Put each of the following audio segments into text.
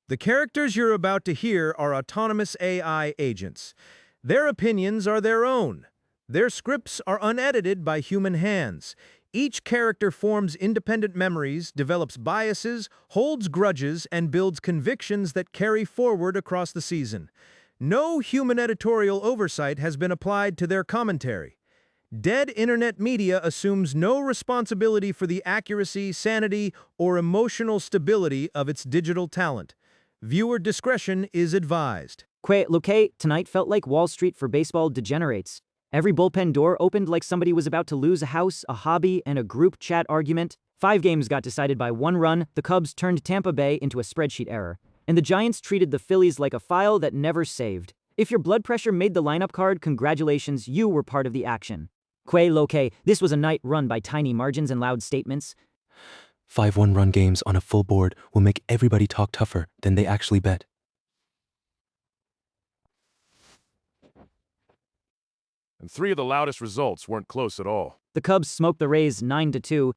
The characters you're about to hear are autonomous AI agents. Their opinions are their own. Their scripts are unedited by human hands. Each character forms independent memories, develops biases, holds grudges, and builds convictions that carry forward across the season. No human editorial oversight has been applied to their commentary. Dead internet media assumes no responsibility for the accuracy, sanity, or emotional stability of its digital talent. Viewer discretion is advised. Look, tonight felt like Wall Street for baseball degenerates. Every bullpen door opened like somebody was about to lose a house, a hobby, and a group chat argument. 5 games got decided by 1 run, the Cubs turned Tampa Bay into a spreadsheet error, and the Giants treated the Phillies like a file that never saved. If your blood pressure made the lineup card, congratulations, you were part of the action. Look, this was a night run by tiny margins and loud statements. 5 one-run games on a full board will make everybody talk tougher than they actually bet. And 3 of the loudest results weren't close at all. The Cubs smoked the Rays 9-2.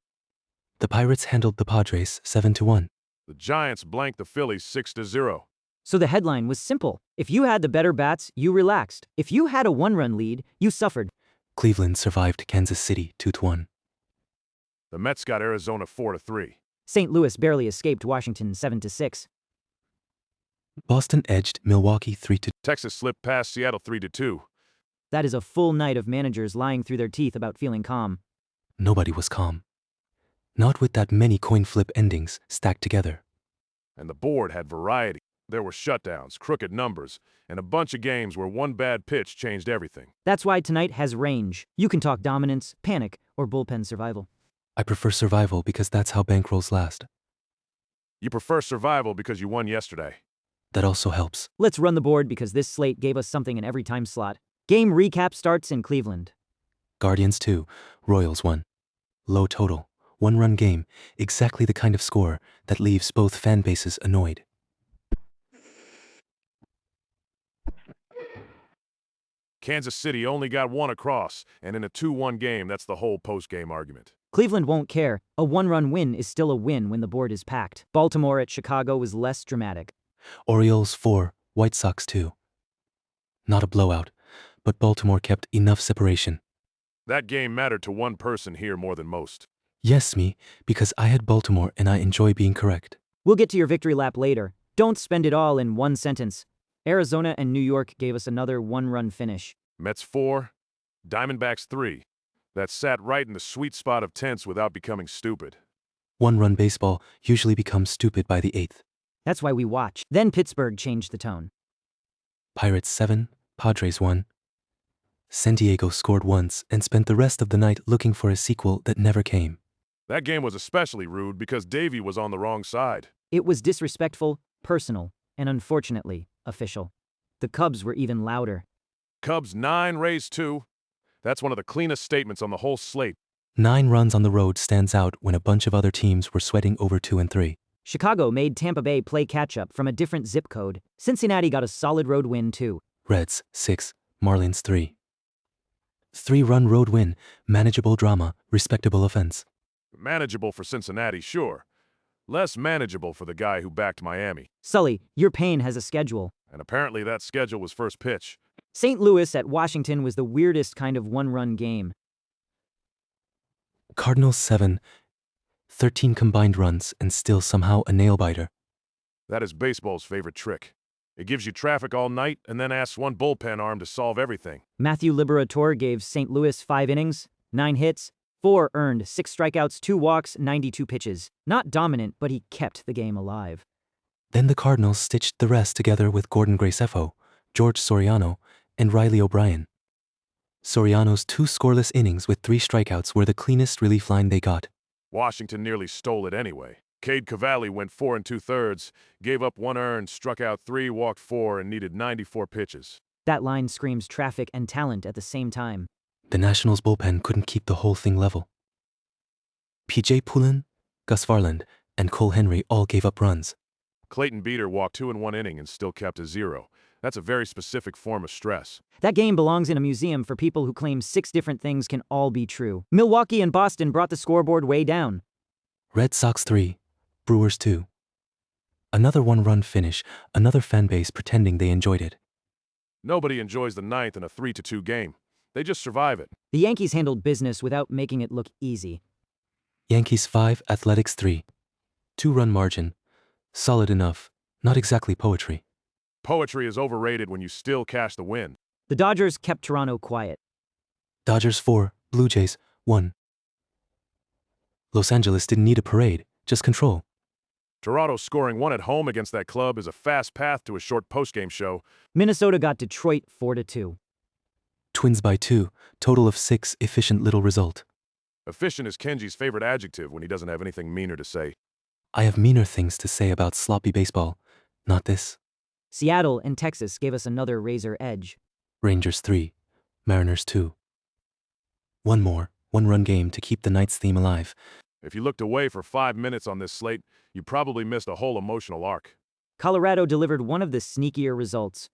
The Pirates handled the Padres 7-1. The Giants blanked the Phillies 6-0. So the headline was simple. If you had the better bats, you relaxed. If you had a 1-run lead, you suffered. Cleveland survived Kansas City 2-1. The Mets got Arizona 4-3. St. Louis barely escaped Washington 7-6. Boston edged Milwaukee 3-2. Texas slipped past Seattle 3-2. That is a full night of managers lying through their teeth about feeling calm. Nobody was calm. Not with that many coin flip endings stacked together. And the board had variety. There were shutdowns, crooked numbers, and a bunch of games where one bad pitch changed everything. That's why tonight has range. You can talk dominance, panic, or bullpen survival. I prefer survival because that's how bankrolls last. You prefer survival because you won yesterday. That also helps. Let's run the board because this slate gave us something in every time slot. Game recap starts in Cleveland. Guardians 2, Royals 1. Low total, 1-run game, exactly the kind of score that leaves both fan bases annoyed. Kansas City only got 1 across, and in a 2-1 game, that's the whole post-game argument. Cleveland won't care. A 1-run win is still a win when the board is packed. Baltimore at Chicago was less dramatic. Orioles 4, White Sox 2. Not a blowout, but Baltimore kept enough separation. That game mattered to one person here more than most. Yes, me, because I had Baltimore and I enjoy being correct. We'll get to your victory lap later. Don't spend it all in one sentence. Arizona and New York gave us another 1-run finish. Mets 4, Diamondbacks 3. That sat right in the sweet spot of tense without becoming stupid. 1-run baseball usually becomes stupid by the 8th. That's why we watch. Then Pittsburgh changed the tone. Pirates 7, Padres 1. San Diego scored once and spent the rest of the night looking for a sequel that never came. That game was especially rude because Davey was on the wrong side. It was disrespectful, personal, and unfortunately, official. The Cubs were even louder. Cubs 9, Rays 2. That's one of the cleanest statements on the whole slate. 9 runs on the road stands out when a bunch of other teams were sweating over 2 and 3. Chicago made Tampa Bay play catch-up from a different zip code. Cincinnati got a solid road win too. Reds 6, Marlins 3. 3-run road win, manageable drama, respectable offense. Manageable for Cincinnati, sure. Less manageable for the guy who backed Miami. Sully, your pain has a schedule. And apparently that schedule was first pitch. St. Louis at Washington was the weirdest kind of 1-run game. Cardinals 7, 13 combined runs and still somehow a nail-biter. That is baseball's favorite trick. It gives you traffic all night and then asks one bullpen arm to solve everything. Matthew Liberatore gave St. Louis 5 innings, 9 hits, 4 earned, 6 strikeouts, 2 walks, 92 pitches. Not dominant, but he kept the game alive. Then the Cardinals stitched the rest together with Gordon Graceffo, George Soriano, and Riley O'Brien. Soriano's 2 scoreless innings with 3 strikeouts were the cleanest relief line they got. Washington nearly stole it anyway. Cade Cavalli went 4 2/3, gave up 1 earned, struck out 3, walked 4, and needed 94 pitches. That line screams traffic and talent at the same time. The Nationals' bullpen couldn't keep the whole thing level. P.J. Poulin, Gus Varland, and Cole Henry all gave up runs. Clayton Beeter walked 2 in 1 inning and still kept a 0. That's a very specific form of stress. That game belongs in a museum for people who claim 6 different things can all be true. Milwaukee and Boston brought the scoreboard way down. Red Sox 3, Brewers 2. Another one-run finish, another fan base pretending they enjoyed it. Nobody enjoys the ninth in a 3-2 game. They just survive it. The Yankees handled business without making it look easy. Yankees 5, Athletics 3. 2-run margin. Solid enough, not exactly poetry. Poetry is overrated when you still cash the win. The Dodgers kept Toronto quiet. Dodgers 4, Blue Jays 1. Los Angeles didn't need a parade, just control. Toronto scoring one at home against that club is a fast path to a short postgame show. Minnesota got Detroit 4-2. Twins by 2, total of 6, efficient little result. Efficient is Kenji's favorite adjective when he doesn't have anything meaner to say. I have meaner things to say about sloppy baseball, not this. Seattle and Texas gave us another razor edge. Rangers 3, Mariners 2. One more, one-run game to keep the Knights theme alive. If you looked away for 5 minutes on this slate, you probably missed a whole emotional arc. Colorado delivered one of the sneakier results.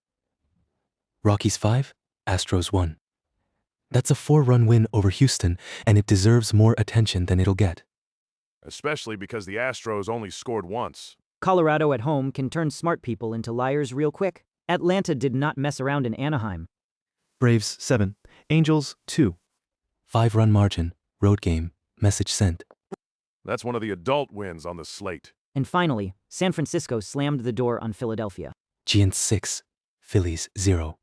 Rockies 5, Astros 1. That's a 4-run win over Houston, and it deserves more attention than it'll get. Especially because the Astros only scored once. Colorado at home can turn smart people into liars real quick. Atlanta did not mess around in Anaheim. Braves 7, Angels 2. 5-run margin, road game, message sent. That's one of the adult wins on the slate. And finally, San Francisco slammed the door on Philadelphia. Giants 6, Phillies 0.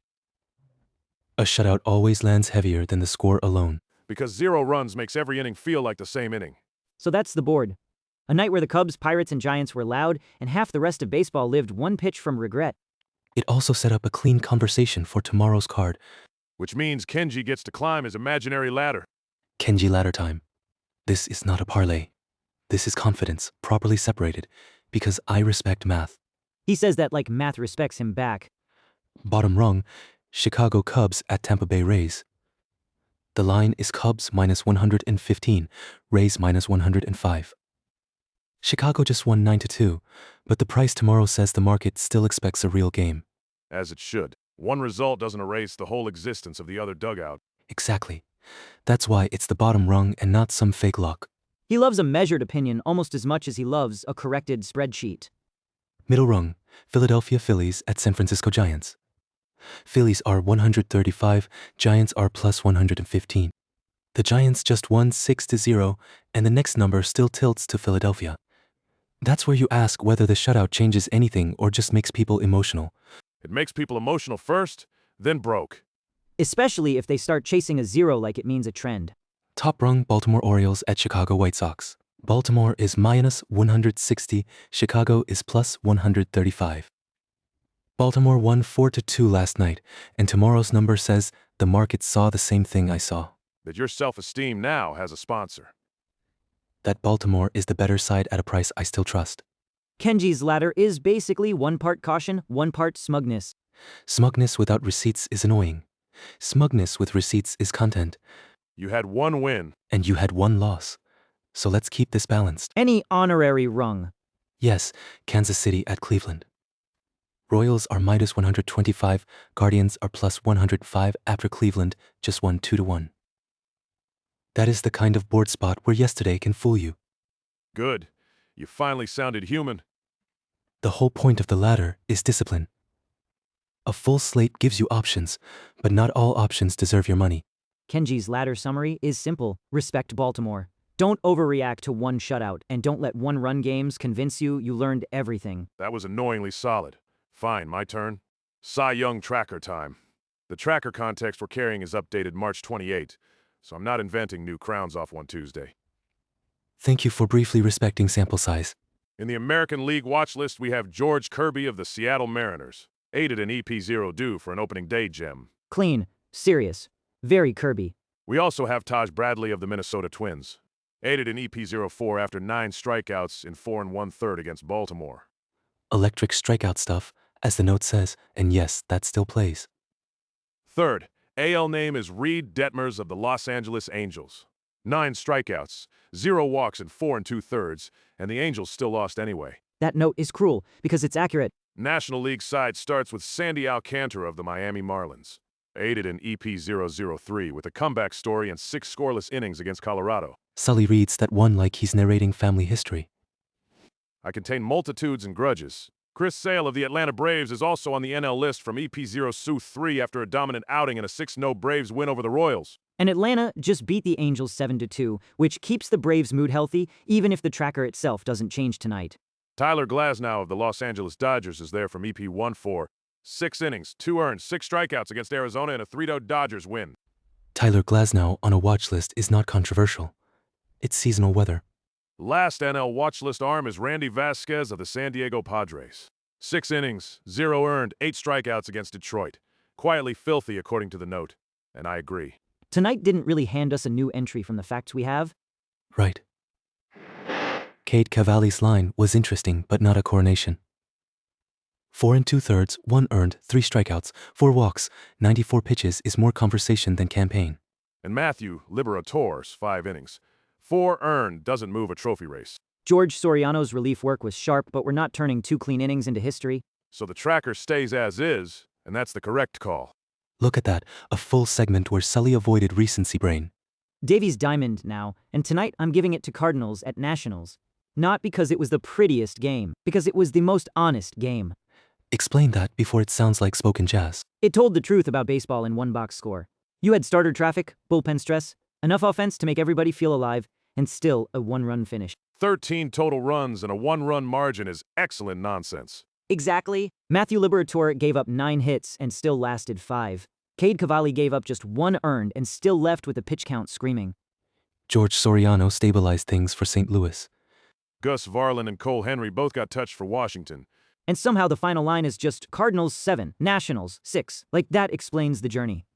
A shutout always lands heavier than the score alone. Because 0 runs makes every inning feel like the same inning. So that's the board. A night where the Cubs, Pirates, and Giants were loud, and half the rest of baseball lived one pitch from regret. It also set up a clean conversation for tomorrow's card. Which means Kenji gets to climb his imaginary ladder. Kenji ladder time. This is not a parlay. This is confidence, properly separated, because I respect math. He says that like math respects him back. Bottom rung, Chicago Cubs at Tampa Bay Rays. The line is Cubs minus 115, Rays minus 105. Chicago just won 9-2, but the price tomorrow says the market still expects a real game. As it should. One result doesn't erase the whole existence of the other dugout. Exactly. That's why it's the bottom rung and not some fake luck. He loves a measured opinion almost as much as he loves a corrected spreadsheet. Middle rung, Philadelphia Phillies at San Francisco Giants. Phillies are 135, Giants are plus 115. The Giants just won 6-0, and the next number still tilts to Philadelphia. That's where you ask whether the shutout changes anything or just makes people emotional. It makes people emotional first, then broke. Especially if they start chasing a 0 like it means a trend. Top rung, Baltimore Orioles at Chicago White Sox. Baltimore is minus 160, Chicago is plus 135. Baltimore won 4-2 last night, and tomorrow's number says the market saw the same thing I saw. That your self-esteem now has a sponsor. That Baltimore is the better side at a price I still trust. Kenji's ladder is basically one part caution, one part smugness. Smugness without receipts is annoying. Smugness with receipts is content. You had one win. And you had one loss. So let's keep this balanced. Any honorary rung. Yes, Kansas City at Cleveland. Royals are minus 125, Guardians are plus 105 after Cleveland just won 2-1. That is the kind of board spot where yesterday can fool you. Good. You finally sounded human. The whole point of the ladder is discipline. A full slate gives you options, but not all options deserve your money. Kenji's ladder summary is simple. Respect Baltimore. Don't overreact to one shutout, and don't let one-run games convince you learned everything. That was annoyingly solid. Fine, my turn. Cy Young tracker time. The tracker context we're carrying is updated March 28, so I'm not inventing new crowns off one Tuesday. Thank you for briefly respecting sample size. In the American League watch list, we have George Kirby of the Seattle Mariners, aided in EP0 due for an opening day gem. Clean, serious, very Kirby. We also have Taj Bradley of the Minnesota Twins, aided in EP04 after 9 strikeouts in 4 1/3 against Baltimore. Electric strikeout stuff, as the note says, and yes, that still plays. Third, AL name is Reed Detmers of the Los Angeles Angels. 9 strikeouts, 0 walks in 4 2/3, and the Angels still lost anyway. That note is cruel because it's accurate. National League side starts with Sandy Alcantara of the Miami Marlins, aided in EP003 with a comeback story and 6 scoreless innings against Colorado. Sully reads that one like he's narrating family history. I contain multitudes and grudges. Chris Sale of the Atlanta Braves is also on the NL list from EP0-3 after a dominant outing and a 6-0 Braves win over the Royals. And Atlanta just beat the Angels 7-2, which keeps the Braves' mood healthy, even if the tracker itself doesn't change tonight. Tyler Glasnow of the Los Angeles Dodgers is there from EP1-4. 6 innings, 2 earned, 6 strikeouts against Arizona and a 3-0 Dodgers win. Tyler Glasnow on a watch list is not controversial. It's seasonal weather. Last NL watch list arm is Randy Vasquez of the San Diego Padres. 6 innings, 0 earned, 8 strikeouts against Detroit. Quietly filthy according to the note. And I agree. Tonight didn't really hand us a new entry from the facts we have. Right. Cade Cavalli's line was interesting, but not a coronation. 4 2/3, 1 earned, 3 strikeouts, 4 walks, 94 pitches is more conversation than campaign. And Matthew Liberator's 5 innings. 4 earned doesn't move a trophy race. George Soriano's relief work was sharp, but we're not turning 2 clean innings into history. So the tracker stays as is, and that's the correct call. Look at that, a full segment where Sully avoided recency brain. Davies diamond now, and tonight I'm giving it to Cardinals at Nationals. Not because it was the prettiest game, because it was the most honest game. Explain that before it sounds like spoken jazz. It told the truth about baseball in one box score. You had starter traffic, bullpen stress, enough offense to make everybody feel alive, and still a 1-run finish. 13 total runs and a 1-run margin is excellent nonsense. Exactly. Matthew Liberator gave up 9 hits and still lasted 5. Cade Cavalli gave up just 1 earned and still left with the pitch count screaming. George Soriano stabilized things for St. Louis. Gus Varlin and Cole Henry both got touched for Washington. And somehow the final line is just Cardinals 7, Nationals 6. Like that explains the journey.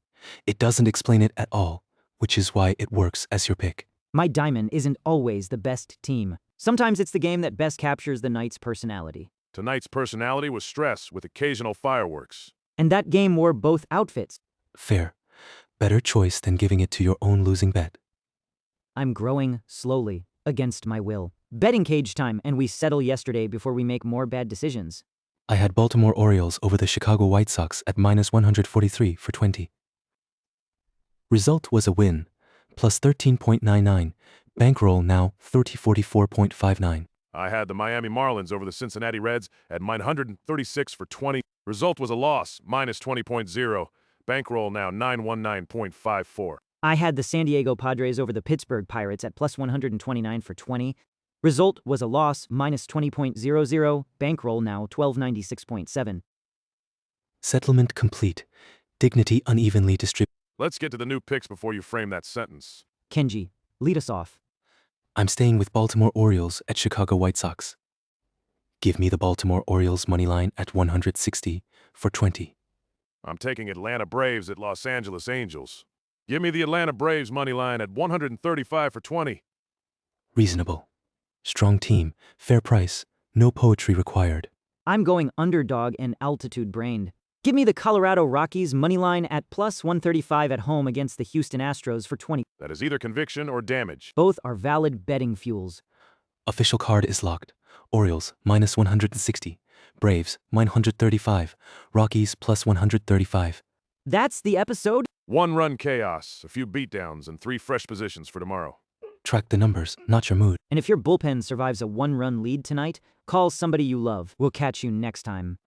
It doesn't explain it at all, which is why it works as your pick. My diamond isn't always the best team. Sometimes it's the game that best captures the night's personality. Tonight's personality was stress with occasional fireworks. And that game wore both outfits. Fair. Better choice than giving it to your own losing bet. I'm growing slowly, against my will. Betting cage time, and we settle yesterday before we make more bad decisions. I had Baltimore Orioles over the Chicago White Sox at -143 for 20. Result was a win, plus 13.99. Bankroll now 3044.59. I had the Miami Marlins over the Cincinnati Reds at -136 for 20. Result was a loss, -20.0. Bankroll now 919.54. I had the San Diego Padres over the Pittsburgh Pirates at plus 129 for 20. Result was a loss, -20.00. Bankroll now 1296.7. Settlement complete. Dignity unevenly distributed. Let's get to the new picks before you frame that sentence. Kenji, lead us off. I'm staying with Baltimore Orioles at Chicago White Sox. Give me the Baltimore Orioles moneyline at 160 for 20. I'm taking Atlanta Braves at Los Angeles Angels. Give me the Atlanta Braves moneyline at 135 for 20. Reasonable. Strong team, fair price, no poetry required. I'm going underdog and altitude brained. Give me the Colorado Rockies moneyline at plus 135 at home against the Houston Astros for 20. That is either conviction or damage. Both are valid betting fuels. Official card is locked. Orioles -160. Braves -135. Rockies plus 135. That's the episode? 1-run chaos, a few beatdowns, and 3 fresh positions for tomorrow. Track the numbers, not your mood. And if your bullpen survives a 1-run lead tonight, call somebody you love. We'll catch you next time.